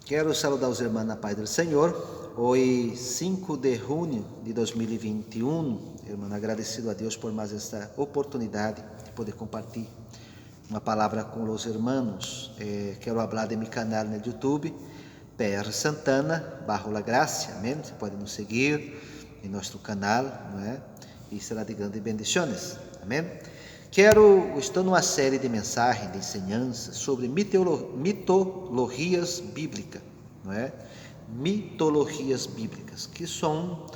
Quero saudar os irmãos na paz do Senhor. Hoje, 5 de junho de 2021, irmão, agradecido a Deus por mais esta oportunidade de poder compartilhar uma palavra com os irmãos. Quero falar de meu canal no YouTube, PR Santana, Barro La Gracia, amém? Você pode nos seguir em nosso canal, não é? E será de grandes bendições, amém? Estou numa série de mensagens, de ensinanças sobre mitologias bíblicas, não é? Mitologias bíblicas, que são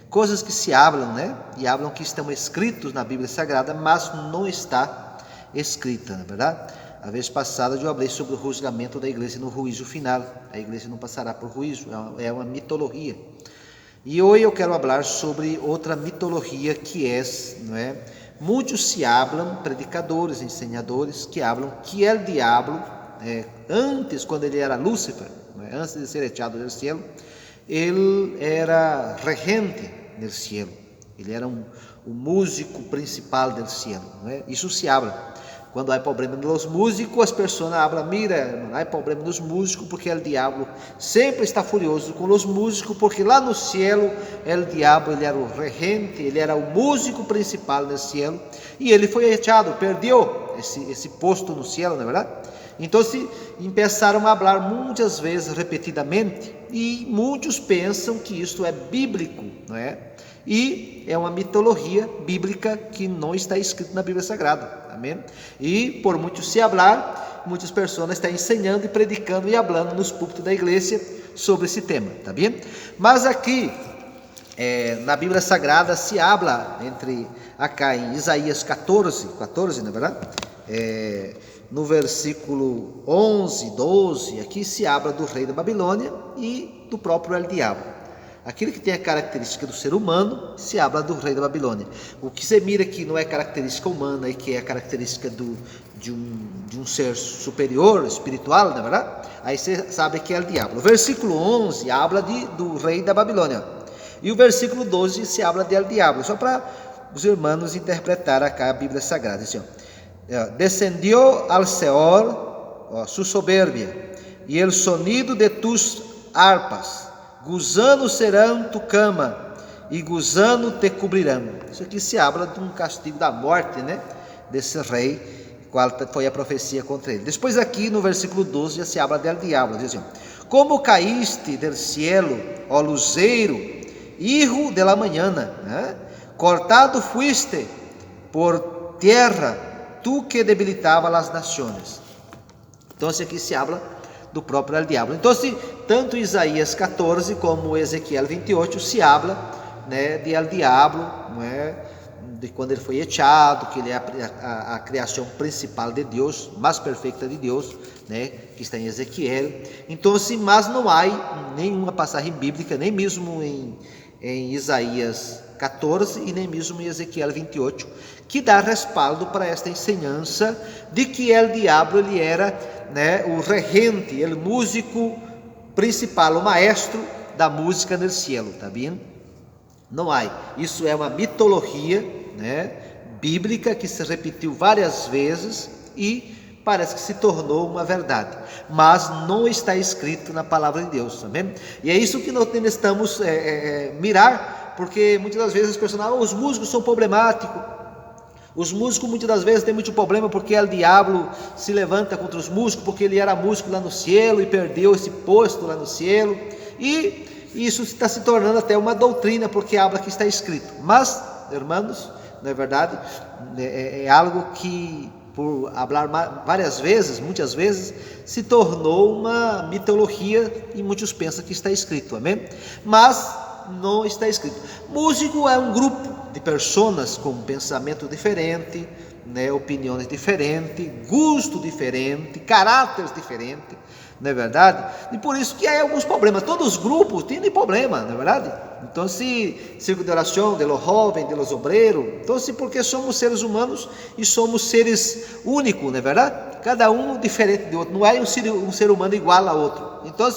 coisas que se falam, né? E falam que estão escritos na Bíblia Sagrada, mas não está escrita, na verdade. A vez passada eu falei sobre o julgamento da igreja no juízo final. A igreja não passará por juízo, é uma mitologia. E hoje eu quero falar sobre outra mitologia que é, não é? Muitos se falam, predicadores, ensinadores, que falam que o diabo, antes, quando ele era Lúcifer, não é? Antes de ser echado do céu, ele era regente do céu, ele era o músico principal do céu, não é? Isso se habla. Quando há problema nos músicos, as pessoas falam, mira, não há problema nos músicos, porque o diabo sempre está furioso com os músicos, porque lá no céu, o diabo, ele era o regente, ele era o músico principal no céu, e ele foi echado, perdeu esse posto no céu, não é verdade? Então, começaram a falar muitas vezes, repetidamente, e muitos pensam que isto é bíblico, não é? E é uma mitologia bíblica que não está escrita na Bíblia Sagrada, amém? E por muitos se falar, muitas pessoas estão ensinando e predicando e falando nos púlpitos da igreja sobre esse tema, tá bem? Mas aqui, na Bíblia Sagrada se habla acá em Isaías 14, na verdade, no versículo 11, 12, aqui se habla do rei da Babilônia e do próprio El Diabo. Aquilo que tem a característica do ser humano, se habla do rei da Babilônia. O que você mira que não é característica humana e que é a característica de um ser superior, espiritual, não é verdade? Aí você sabe que é o diabo. O versículo 11 habla do rei da Babilônia. E o versículo 12 se habla de el diabo. Só para os irmãos interpretar acá a Bíblia Sagrada. Assim, descendió al Seol, su soberbia, e el sonido de tus harpas. Gusanos serão tu cama, e gusano te cobrirão. Isso aqui se habla de um castigo da morte, né? Desse rei, qual foi a profecia contra ele. Depois aqui no versículo 12 já se habla del diabo. Diz assim, como caíste del cielo, ó luzeiro, hijo de la mañana, né? Cortado fuiste por terra, tu que debilitava as nações. Então aqui se habla do próprio el diabo. Então, tanto Isaías 14 como Ezequiel 28 se habla, né, de el diabo, não é? De quando ele foi echado, que ele é a criação principal de Deus, mais perfeita de Deus, né, que está em Ezequiel. Então, mas não há nenhuma passagem bíblica, nem mesmo em Isaías 14 e nem mesmo em Ezequiel 28, que dá respaldo para esta ensinança de que el diabo ele era, né, o regente, o músico principal, o maestro da música no cielo, tá bem? Não há. Isso é uma mitologia, né, bíblica que se repetiu várias vezes e parece que se tornou uma verdade, mas não está escrito na palavra de Deus, tá bem? E é isso que nós estamos mirar, porque muitas das vezes as pessoas falam, os músicos são problemáticos. Os músicos muitas das vezes têm muito problema porque o diabo se levanta contra os músicos, porque ele era músico lá no cielo e perdeu esse posto lá no cielo. E isso está se tornando até uma doutrina, porque habla que está escrito. Mas, irmãos, não é verdade? É algo que, por falar várias vezes, muitas vezes, se tornou uma mitologia e muitos pensam que está escrito, amém? Mas não está escrito. Músico é um grupo de pessoas com pensamento diferente, né, opiniões diferentes, gosto diferente, caráteres diferentes, não é verdade? E por isso que há alguns problemas. Todos os grupos têm problema, não é verdade? Então, circo de oração de los jovens, de los obreiros, então, porque somos seres humanos e somos seres únicos, não é verdade? Cada um diferente do outro, não há um ser humano igual a outro. Então,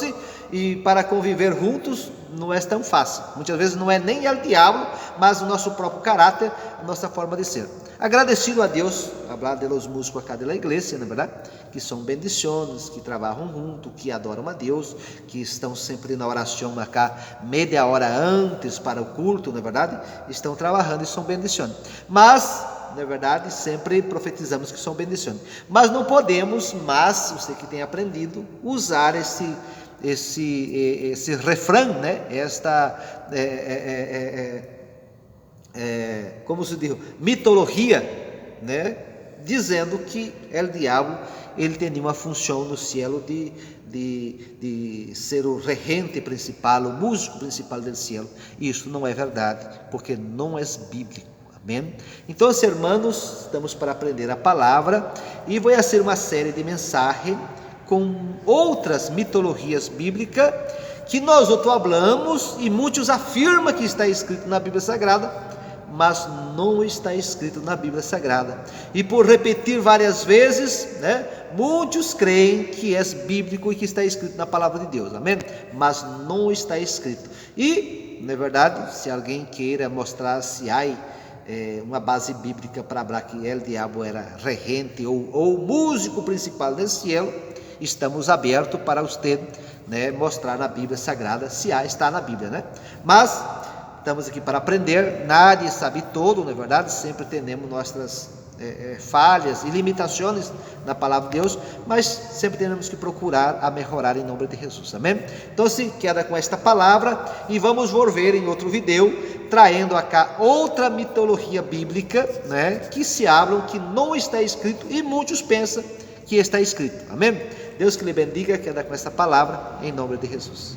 e para conviver juntos, não é tão fácil. Muitas vezes não é nem o diabo, mas o nosso próprio caráter, a nossa forma de ser. Agradecido a Deus, falar de los músicos acá da igreja, não é verdade? Que são bendições, que trabalham junto, que adoram a Deus, que estão sempre na oração acá, meia hora antes para o culto, não é verdade? Estão trabalhando e são bendições. Mas, na verdade, sempre profetizamos que são bendições. Mas não podemos, você que tem aprendido, usar esse refrão, né? Como se diz, mitologia, né? Dizendo que o diabo ele tinha uma função no céu de ser o regente principal, o músico principal do céu. Isso não é verdade, porque não é bíblico. Amém? Então, irmãos, estamos para aprender a palavra e vou fazer uma série de mensagens com outras mitologias bíblicas que nós outros falamos e muitos afirmam que está escrito na Bíblia Sagrada, mas não está escrito na Bíblia Sagrada. E por repetir várias vezes, né, muitos creem que é bíblico e que está escrito na palavra de Deus, amém? Mas não está escrito. E, na verdade, se alguém queira mostrar se há uma base bíblica para falar que o diabo era regente ou músico principal do céu, estamos abertos para você, né, mostrar na Bíblia Sagrada, se está na Bíblia, né? Mas estamos aqui para aprender, nadie sabe todo, não é verdade? Sempre temos nossas falhas e limitações na palavra de Deus, mas sempre temos que procurar a melhorar em nome de Jesus, amém? Então se queda com esta palavra e vamos volver em outro vídeo, trazendo acá outra mitologia bíblica, né, que se hablam que não está escrito e muitos pensam que está escrito, amém? Deus que lhe bendiga, queda com esta palavra em nome de Jesus.